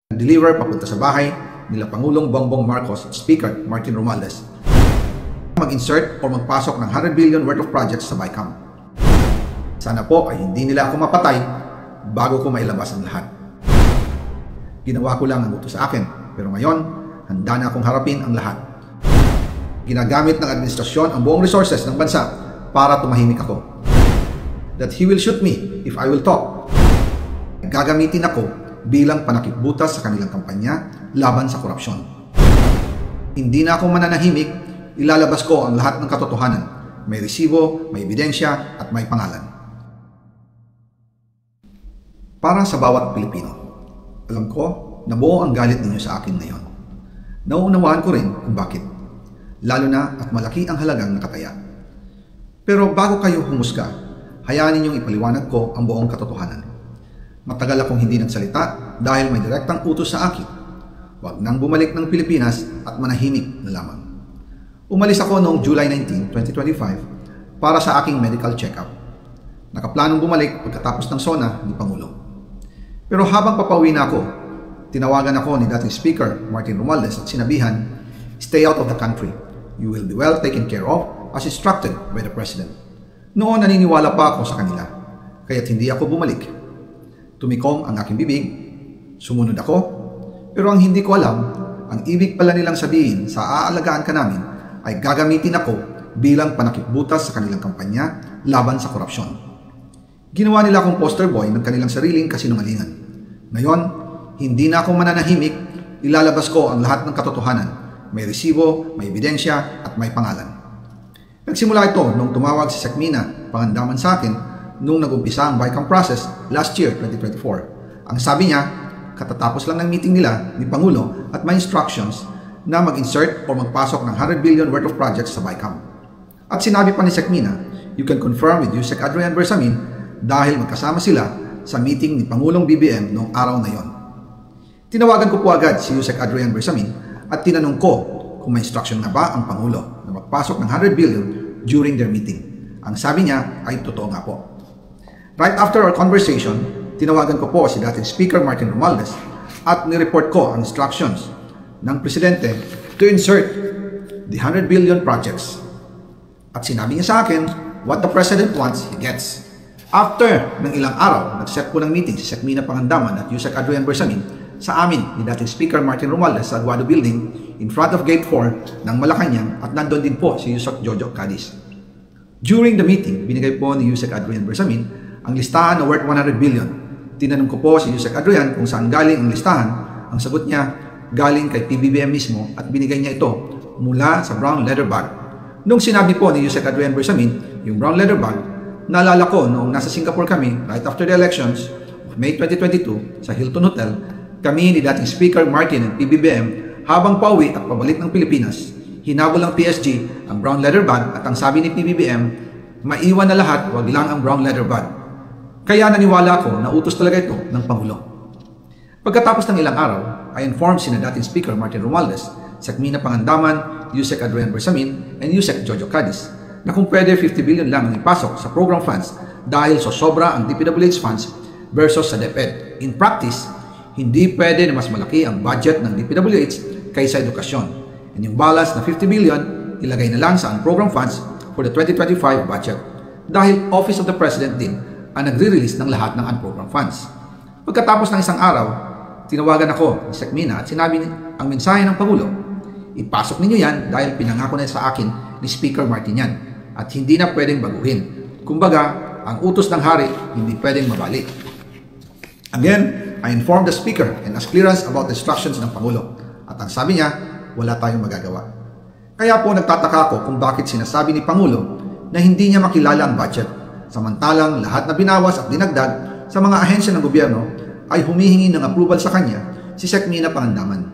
deliver papunta sa bahay nila Pangulong Bongbong Marcos at Speaker Martin Romualdez mag-insert o magpasok ng 100 billion worth of projects sa BICAM. Sana po ay hindi nila ako mapatay bago ko mailabas ang lahat. Ginawa ko lang ang utos sa akin, pero ngayon, handa na akong harapin ang lahat. Ginagamit ng administrasyon ang buong resources ng bansa para tumahimik ako. That he will shoot me if I will talk. Gagamitin ako bilang panakipbutas sa kanilang kampanya laban sa korupsyon. Hindi na ako mananahimik, ilalabas ko ang lahat ng katotohanan. May resibo, may ebidensya, at may pangalan. Para sa bawat Pilipino, alam ko na buo ang galit ninyo sa akin ngayon. Nauunawaan ko rin kung bakit, lalo na at malaki ang halagang nakataya. Pero bago kayo humusga, hayaan ninyong ipaliwanag ko ang buong katotohanan. Matagal akong hindi nagsalita dahil may direktang utos sa akin. Huwag nang bumalik ng Pilipinas at manahimik na lamang. Umalis ako noong July 19, 2025 para sa aking medical check-up. Nakaplanong bumalik pagkatapos ng SONA ni Pangulo. Pero habang papauwi na ako, tinawagan ako ni dating Speaker Martin Romualdez at sinabihan, "Stay out of the country. You will be well taken care of as instructed by the President." Noon naniniwala pa ako sa kanila, kaya't hindi ako bumalik. Tumikom ang aking bibig, sumunod ako, pero ang hindi ko alam, ang ibig pala nilang sabihin sa aalagaan ka namin ay gagamitin ako bilang panakipbutas sa kanilang kampanya laban sa korupsyon. Ginawa nila akong poster boy ng kanilang sariling kasinungalingan. Ngayon, hindi na ako mananahimik, ilalabas ko ang lahat ng katotohanan. May resibo, may ebidensya, at may pangalan. Nagsimula ito nung tumawag si Sekmina Pangandaman sa akin nung nag-umpisa ang BICAM process last year, 2024. Ang sabi niya, katatapos lang ng meeting nila ni Pangulo at may instructions na mag-insert o magpasok ng 100 billion worth of projects sa BICAM. At sinabi pa ni Sekmina, you can confirm with Yusek Adrian Bersamin dahil magkasama sila sa meeting ni Pangulong BBM noong araw na yon. Tinawagan ko po agad si Yusek Adrian Bersamin at tinanong ko kung may instruction na ba ang Pangulo na magpasok ng 100 billion during their meeting. Ang sabi niya ay totoo nga po. Right after our conversation, tinawagan ko po si dating Speaker Martin Romualdez at nireport ko ang instructions ng Presidente to insert the 100 billion projects. At sinabi niya sa akin, what the President wants, he gets. After ng ilang araw, nag-set po ng meeting si Sekmina Pangandaman at Yusek Adrian Bersamin sa amin ni dating Speaker Martin Romualdez sa Aguado Building in front of Gate 4 ng Malacanang at nandun din po si Yusek Jojo Cadiz. During the meeting, binigay po ni Yusek Adrian Bersamin ang listahan na worth 100 billion. Tinanong ko po si Yusek Adrian kung saan galing ang listahan. Ang sagot niya, galing kay PBBM mismo at binigay niya ito mula sa brown leather bag. Nung sinabi po ni Yusek Adrian Bersamin, yung brown leather bag, naalala ko noong nasa Singapore kami right after the elections of May 2022 sa Hilton Hotel, kami ni dating Speaker Martin at PBBM habang pauwi at pabalik ng Pilipinas, hinabol ng PSG ang brown leather bag at ang sabi ni PBBM, maiwan na lahat, wag lang ang brown leather bag. Kaya naniwala ako na utos talaga ito ng Pangulo. Pagkatapos ng ilang araw, I informed sina dating Speaker Martin Romualdez, Sekmina Pangandaman, Yusek Adrian Bersamin, and Yusek Jojo Cadiz na kung pwede 50 billion lang ang ipasok sa program funds dahil so sobra ang DPWH funds versus sa DepEd. In practice, hindi pwede na mas malaki ang budget ng DPWH kaysa edukasyon. And yung balance na 50 billion, ilagay na lang sa program funds for the 2025 budget dahil Office of the President din ang nagre-release ng lahat ng unprogrammed funds. Pagkatapos ng isang araw, tinawagan ako ni Sekmina at sinabi ang mensahe ng Pangulo, ipasok ninyo yan dahil pinangako na sa akin ni Speaker Martin yan at hindi na pwedeng baguhin. Kumbaga, ang utos ng hari hindi pwedeng mabalik. Again, I informed the Speaker and asked clearance about the instructions ng Pangulo at ang sabi niya, wala tayong magagawa. Kaya po nagtataka ako kung bakit sinasabi ni Pangulo na hindi niya makilala ang budget. Samantalang lahat na binawas at dinagdag sa mga ahensya ng gobyerno ay humihingi ng approval sa kanya si Sekmina Pangandaman.